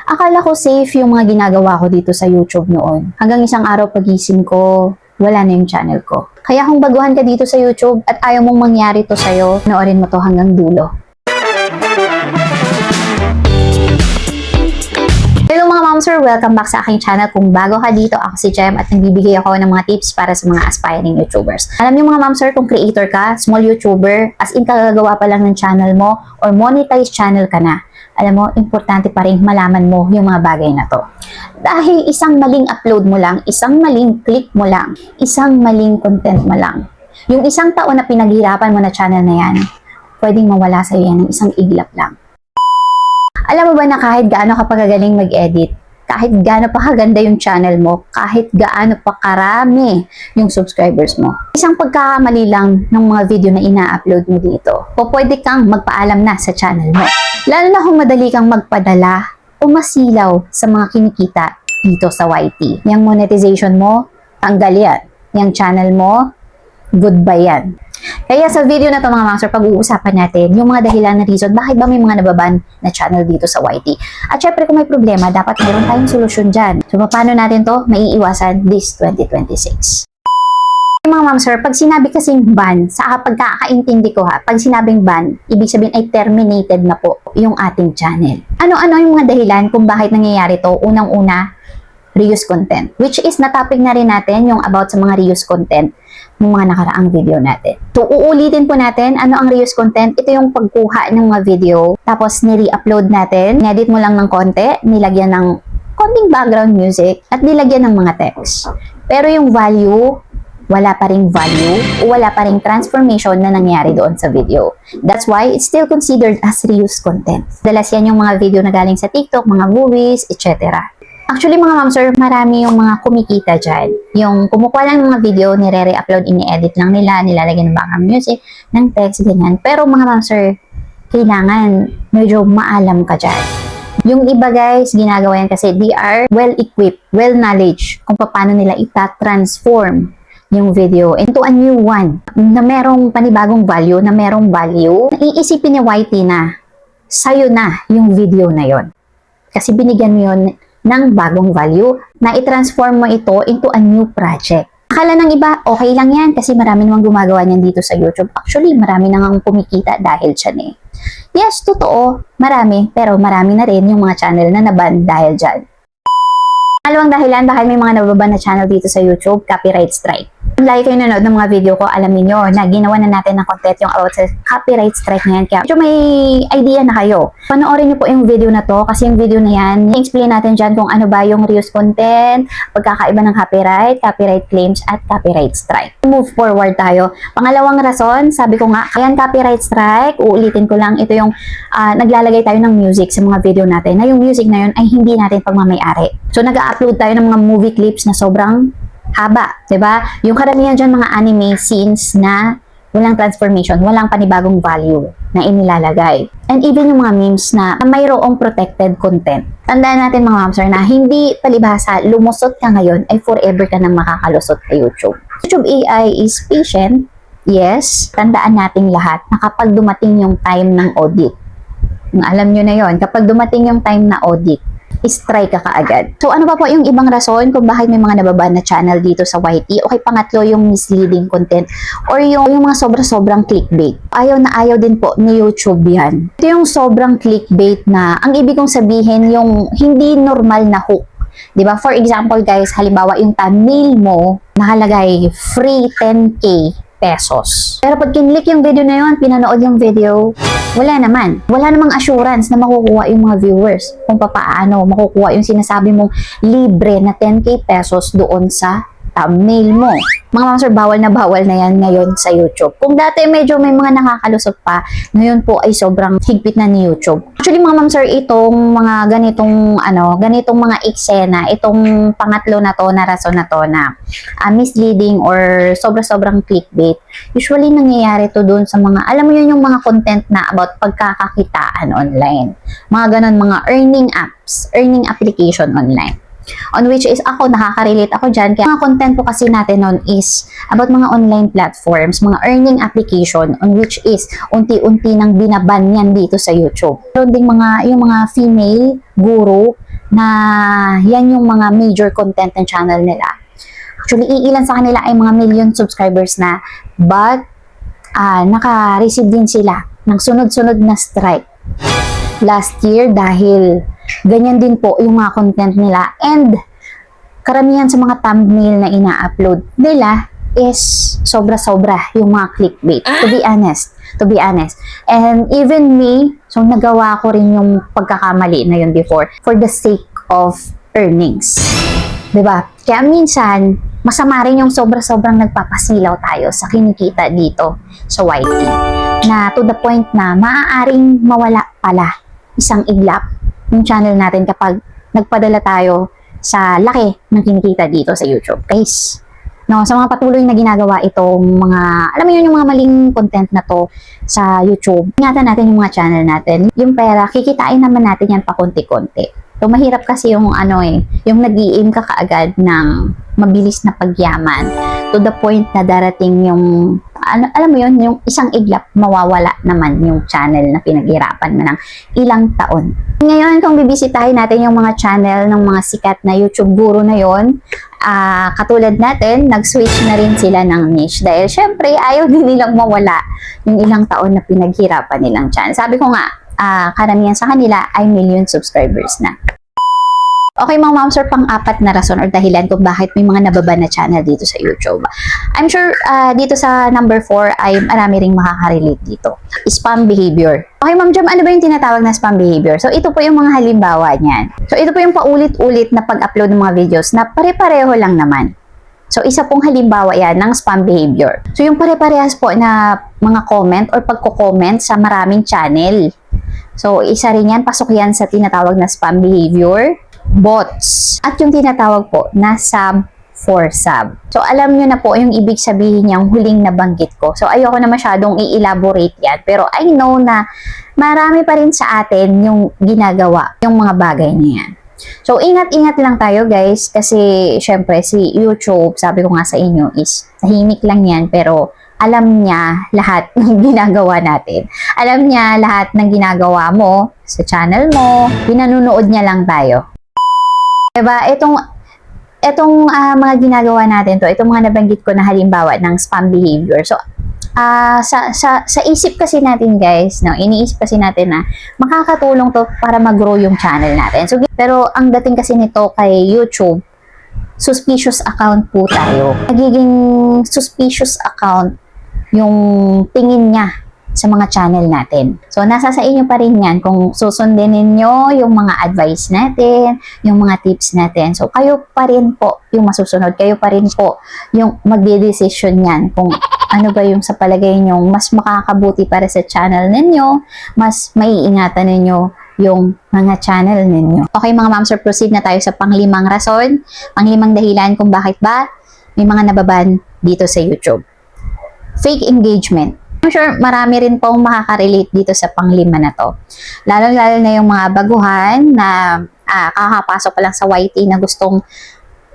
Akala ko safe yung mga ginagawa ko dito sa YouTube noon. Hanggang isang araw pagising ko, wala na yung channel ko. Kaya kung baguhan ka dito sa YouTube at ayaw mong mangyari to sa'yo, panoorin mo to hanggang dulo. Hello mga momsir! Welcome back sa aking channel. Kung bago ka dito, ako si Jem at nagbibigay ako ng mga tips para sa mga aspiring YouTubers. Alam niyo mga momsir, kung creator ka, small YouTuber, as in kagagawa pa lang ng channel mo or monetized channel ka na, alam mo, importante pa rin malaman mo yung mga bagay na to. Dahil isang maling upload mo lang, isang maling click mo lang, isang maling content mo lang, yung isang taon na pinaghirapan mo na channel na yan, pwedeng mawala sa'yo yan ng isang iglap lang. Alam mo ba na kahit gaano ka pagagaling mag-edit, kahit gaano pa kaganda yung channel mo, kahit gaano pa karami yung subscribers mo, isang pagkakamali lang ng mga video na ina-upload mo dito, o pwede kang magpaalam na sa channel mo. Lalo na kung madali kang magpadala o masilaw sa mga kinikita dito sa YT. Yung monetization mo, tanggal yan. Yung channel mo, goodbye yan. Kaya sa video na to mga master, pag-uusapan natin yung mga dahilan na reason bakit ba may mga nababan na channel dito sa YT. At syempre kung may problema, dapat meron tayong solusyon dyan. So paano natin to maiiwasan this 2026? Mga mamsir, pag sinabi kasing ban, sa pagkakaintindi ko pag sinabing ban, ibig sabihin ay terminated na po yung ating channel. Ano-ano yung mga dahilan kung bakit nangyayari to? Unang-una, reuse content. Which is natopic na rin natin yung about sa mga reuse content ng mga nakaraang video natin. So, uulitin po natin ano ang reuse content. Ito yung pagkuha ng mga video, tapos ni-re-upload natin, edit mo lang ng konti, nilagyan ng konting background music, at nilagyan ng mga text. Pero yung value, wala pa ring value, o wala pa ring transformation na nangyari doon sa video. That's why it's still considered as reuse content. Dalas yan yung mga video na galing sa TikTok, mga movies, etc. Actually mga mamsir, marami yung mga kumikita dyan. Yung kumukuha lang ng mga video, nire-re-upload, ini-edit lang nila, nilalagyan ng background music, ng text, ganyan. Pero mga mamsir, kailangan medyo maalam ka dyan. Yung iba guys, ginagawa yan kasi they are well-equipped, well-knowledge kung paano nila ita-transform yung video into a new one na merong panibagong value, na merong value. Iisipin ni YT na sa'yo na yung video na yon. Kasi binigyan mo yun ng bagong value na i-transform mo ito into a new project. Akala ng iba, okay lang yan kasi marami namang gumagawa niyan dito sa YouTube. Actually, marami nang kumikita dahil dyan eh. Yes, totoo, marami, pero marami na rin yung mga channel na naban dahil dyan. Dalawang dahilan bakit may mga nababan na channel dito sa YouTube, copyright strike. Kung lagi kayo nanood ng mga video ko, alam niyo na ginawa na natin ng content yung about sa copyright strike na yan. Kaya medyo may idea na kayo. Panoorin niyo po yung video na to kasi yung video na yan, i-explain natin dyan kung ano ba yung reuse content, pagkakaiba ng copyright claims, at copyright strike. Move forward tayo. Pangalawang rason, sabi ko nga, ayan copyright strike, uulitin ko lang, ito yung naglalagay tayo ng music sa mga video natin, na yung music na yun ay hindi natin pagmamayari. So nag-upload tayo ng mga movie clips na sobrang haba, 'di ba? Yung karamihan diyan mga anime scenes na walang transformation, walang panibagong value na inilalagay. And even yung mga memes na mayroong protected content. Tandaan natin mga mamsir na hindi palibhasa, lumusot ka ngayon ay forever ka nang makakalusot sa YouTube. YouTube AI is patient, yes. Tandaan nating lahat na kapag dumating yung time ng audit, alam nyo na yon, kapag dumating yung time na audit, strike ka kaagad. So ano pa po yung ibang rason kung bakit may mga nababan na channel dito sa YT? Okay, pangatlo yung misleading content or yung mga sobra-sobrang clickbait. Ayaw na ayaw din po ni YouTube yan. Ito yung sobrang clickbait na ang ibig kong sabihin yung hindi normal na hook. Diba? For example guys, halimbawa yung thumbnail mo nakalagay free 10K pesos. Pero pag kinlik yung video na yun, pinanood yung video, wala naman. Wala namang assurance na makukuha yung mga viewers kung paano makukuha yung sinasabi mong libre na 10K pesos doon sa thumbnail mo. Mga mamsir, bawal na yan ngayon sa YouTube. Kung dati medyo may mga nakakalusot pa, ngayon po ay sobrang higpit na ni YouTube. Actually mga mamsir, itong mga ganitong mga eksena, itong pangatlo na to, na rason na to na misleading or sobra-sobrang clickbait, usually nangyayari to doon sa mga, alam mo yun yung mga content na about pagkakakitaan online. Mga ganon, mga earning apps, earning application online. On which is ako, nakaka-relate ako dyan. Kaya mga content po kasi natin nun is about mga online platforms, mga earning application on which is unti-unti nang binaban yan dito sa YouTube. Meron ding yung mga female guru na yan yung mga major content ng channel nila. Actually, iilan sa kanila ay mga million subscribers na, but naka-receive din sila ng sunod-sunod na strike last year dahil ganyan din po yung mga content nila, and karamihan sa mga thumbnail na ina-upload nila is sobra-sobra yung mga clickbait, to be honest. And even me, so nagawa ko rin yung pagkakamali na yun before for the sake of earnings. Diba? Kaya minsan, masama rin yung sobra-sobrang nagpapasilaw tayo sa kinikita dito sa YT. Na to the point na maaaring mawala pala isang iglap yung channel natin kapag nagpadala tayo sa laki ng kinikita dito sa YouTube. Guys, no, sa mga patuloy na ginagawa itong mga, alam mo yun, yung mga maling content na to sa YouTube, ingatan natin yung mga channel natin. Yung pera, kikitain naman natin yan pakunti-kunti. So, mahirap kasi yung yung nag-i-aim ka kaagad ng mabilis na pagyaman to the point na darating yung, alam mo yun, yung isang iglap, mawawala naman yung channel na pinaghirapan mo ng ilang taon. Ngayon, kung bibisitahin natin yung mga channel ng mga sikat na YouTube guru na yon, katulad natin, nag-switch na rin sila ng niche dahil syempre ayaw din nilang mawala yung ilang taon na pinaghirapan nilang channel. Sabi ko nga, karamihan sa kanila ay million subscribers na. Okay mga mamsor, pang-apat na rason or dahilan kung bakit may mga nababa na channel dito sa YouTube. I'm sure dito sa number 4 ay marami ring makaka-relate dito. Spam behavior. Okay Ma'am Jam, ano ba yung tinatawag na spam behavior? So ito po yung mga halimbawa niyan. So ito po yung paulit-ulit na pag-upload ng mga videos na pare-pareho lang naman. So isa pong halimbawa yan ng spam behavior. So yung pare-parehas po na mga comment or pagko-comment sa maraming channel. So isa rin yan, pasok yan sa tinatawag na spam behavior. Bots, at yung tinatawag po na sub for sub. So, alam nyo na po yung ibig sabihin niyang huling nabanggit ko. So, ayoko na masyadong i-elaborate yan. Pero I know na marami pa rin sa atin yung ginagawa, yung mga bagay na yan. So, ingat-ingat lang tayo guys. Kasi, syempre, si YouTube, sabi ko nga sa inyo, is tahimik lang yan. Pero, alam niya lahat ng ginagawa natin. Alam niya lahat ng ginagawa mo sa channel mo. Pinanunood niya lang tayo. Diba? Itong mga ginagawa natin to, itong mga nabanggit ko na halimbawa ng spam behavior. So, sa isip kasi natin guys, no, iniisip kasi natin na makakatulong to para mag-grow yung channel natin. So, pero ang dating kasi nito kay YouTube, suspicious account po tayo. Nagiging suspicious account yung tingin niya sa mga channel natin. So, nasa sa inyo pa rin yan kung susundin ninyo yung mga advice natin, yung mga tips natin. So, kayo pa rin po yung masusunod. Kayo pa rin po yung magde-decision yan kung ano ba yung sa palagay nyo mas makakabuti para sa channel ninyo, mas maiingatan ninyo yung mga channel ninyo. Okay mga ma'am, so proceed na tayo sa panglimang rason, panglimang dahilan kung bakit ba may mga nababan dito sa YouTube. Fake engagement. I'm sure marami rin pong makaka-relate dito sa panglima na to. Lalo-lalo na yung mga baguhan na kakapasok pa lang sa YT na gustong,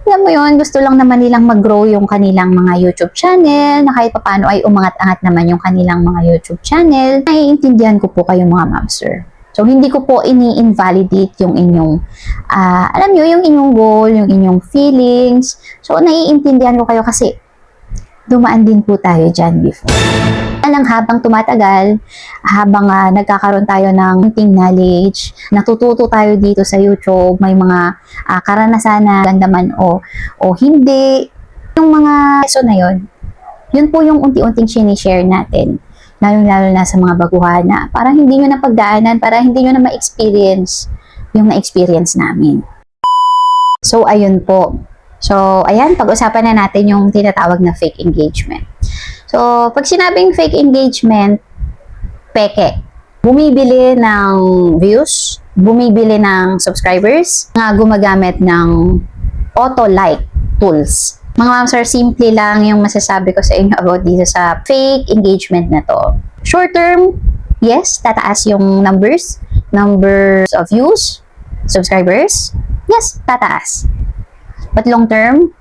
alam mo yun, gusto lang naman nilang mag-grow yung kanilang mga YouTube channel, na kahit paano ay umangat-angat naman yung kanilang mga YouTube channel. Naiintindihan ko po kayo mga mamster. So, hindi ko po ini-invalidate yung inyong, alam nyo, yung inyong goal, yung inyong feelings. So, naiintindihan ko kayo kasi dumaan din po tayo dyan before. Alang habang tumatagal, habang nagkakaroon tayo ng konting knowledge, natututo tayo dito sa YouTube, may mga karanasan na ganda man o hindi. Yung mga lesson na yun po yung unti-unting sinishare natin. Lalo-lalo na sa mga baguhan na parang hindi nyo na pagdaanan, parang hindi nyo na ma-experience yung na-experience namin. So, ayun po. So, ayan, pag-usapan na natin yung tinatawag na fake engagement. So, pag sinabing fake engagement, peke. Bumibili ng views, bumibili ng subscribers, nga gumagamit ng auto-like tools. Mga ma'am sir, simple lang yung masasabi ko sa inyo about dito sa fake engagement na to. Short term, yes, tataas yung numbers of views, subscribers, yes, tataas. But long term,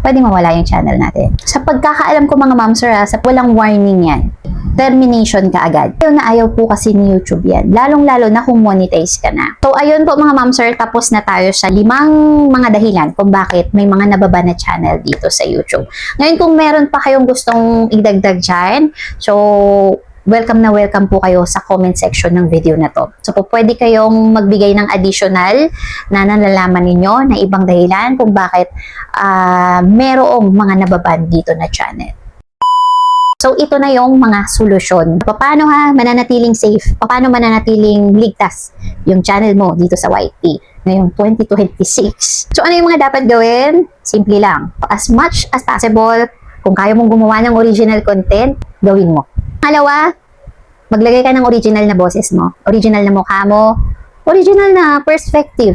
pwede mawala yung channel natin. Sa pagkakaalam ko mga ma'am sir, sa walang warning yan. termination ka agad. Ayaw na ayaw po kasi ni YouTube yan. Lalong-lalo na kung monetize ka na. So, ayun po mga ma'am sir, tapos na tayo sa 5 mga dahilan kung bakit may mga nababa na channel dito sa YouTube. Ngayon, kung meron pa kayong gustong idagdag dyan, so, welcome na welcome po kayo sa comment section ng video na to. So, po pwede kayong magbigay ng additional na nalalaman ninyo na ibang dahilan kung bakit merong mga nababan dito na channel. So, ito na yung mga solusyon. Paano mananatiling safe? Paano mananatiling ligtas yung channel mo dito sa YT ngayong 2026? So, ano yung mga dapat gawin? Simple lang. As much as possible, kung kaya mong gumawa ng original content, gawin mo. Pangalawa, maglagay ka ng original na boses mo. Original na mukha mo. Original na perspective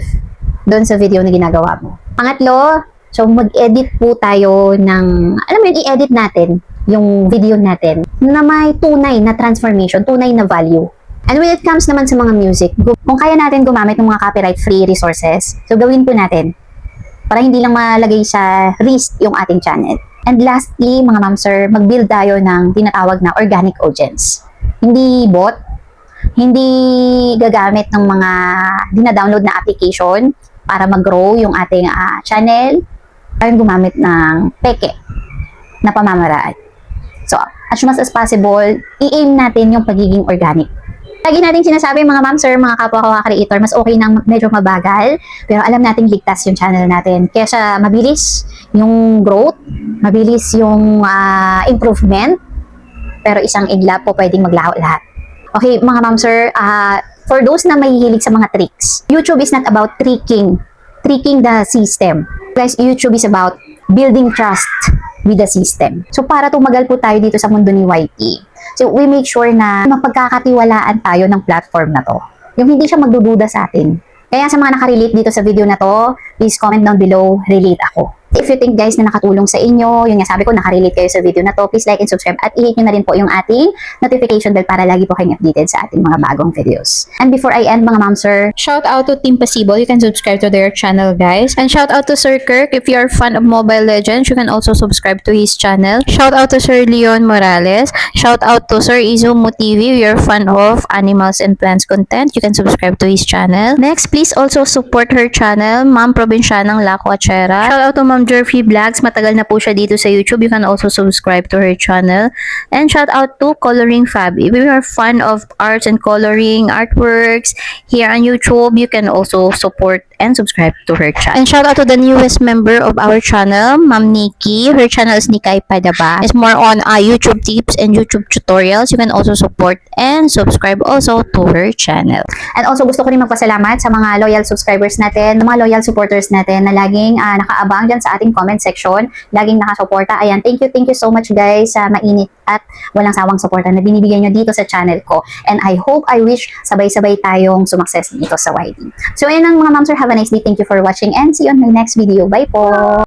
doon sa video na ginagawa mo. Pangatlo, so mag-edit po tayo ng, alam mo yun, i-edit natin yung video natin na may tunay na transformation, tunay na value. And when it comes naman sa mga music, kung kaya natin gumamit ng mga copyright-free resources, so gawin po natin para hindi lang malagay sa risk yung ating channel. And lastly, mga ma'am sir, mag-build tayo ng tinatawag na organic audience. Hindi bot, hindi gagamit ng mga dina-download na application para mag-grow yung ating channel, para gumamit ng peke na pamamaraan. So, as much as possible, i-aim natin yung pagiging organic. Lagi natin sinasabi mga ma'am sir, mga kapwa ko creator, mas okay na medyo mabagal, pero alam natin ligtas yung channel natin. Kaya mabilis yung growth, mabilis yung improvement, pero isang igla po pwedeng maglaho lahat. Okay, mga ma'am sir, for those na mahihilig sa mga tricks, YouTube is not about tricking the system. Guys, YouTube is about building trust with the system. So, para tumagal po tayo dito sa mundo ni YT, so we make sure na mapagkakatiwalaan tayo ng platform na to. Yung hindi siya magdududa sa atin. Kaya sa mga nakarelate dito sa video na to, please comment down below, relate ako. If you think guys na nakatulong sa inyo, yung nga sabi ko, nakarelate kayo sa video na to, please like and subscribe at i-hit nyo na rin po yung ating notification bell para lagi po kayong updated sa ating mga bagong videos. And before I end mga ma'am sir, shout out to Team Pasible, you can subscribe to their channel guys. And shout out to Sir Kirk, if you are fan of Mobile Legends, you can also subscribe to his channel. Shout out to Sir Leon Morales, shout out to Sir Izumo TV, if you are fan of animals and plants content, you can subscribe to his channel. Next, please also support her channel, Ma'am Provincianang Lacuachera. Shout out to Ma'am Jerfy Vlogs, matagal na po siya dito sa YouTube. You can also subscribe to her channel. And shout out to Coloring Fab. If you are fan of arts and coloring, artworks here on YouTube, you can also support and subscribe to her channel. And shout out to the newest member of our channel, Ma'am Nikki. Her channel is Nikay Padaba. It's more on YouTube tips and YouTube tutorials. You can also support and subscribe also to her channel. And also gusto ko rin magpasalamat sa mga loyal subscribers natin, mga loyal supporters natin na laging nakaabang dyan sa ating comment section, laging nakasuporta. Ayan, thank you so much guys sa mainit at walang sawang suporta na binibigyan nyo dito sa channel ko. And I wish sabay-sabay tayong sumakses dito sa YT. So ayan lang mga ma'am sir, have a nice day. Thank you for watching and see you on my next video. Bye po!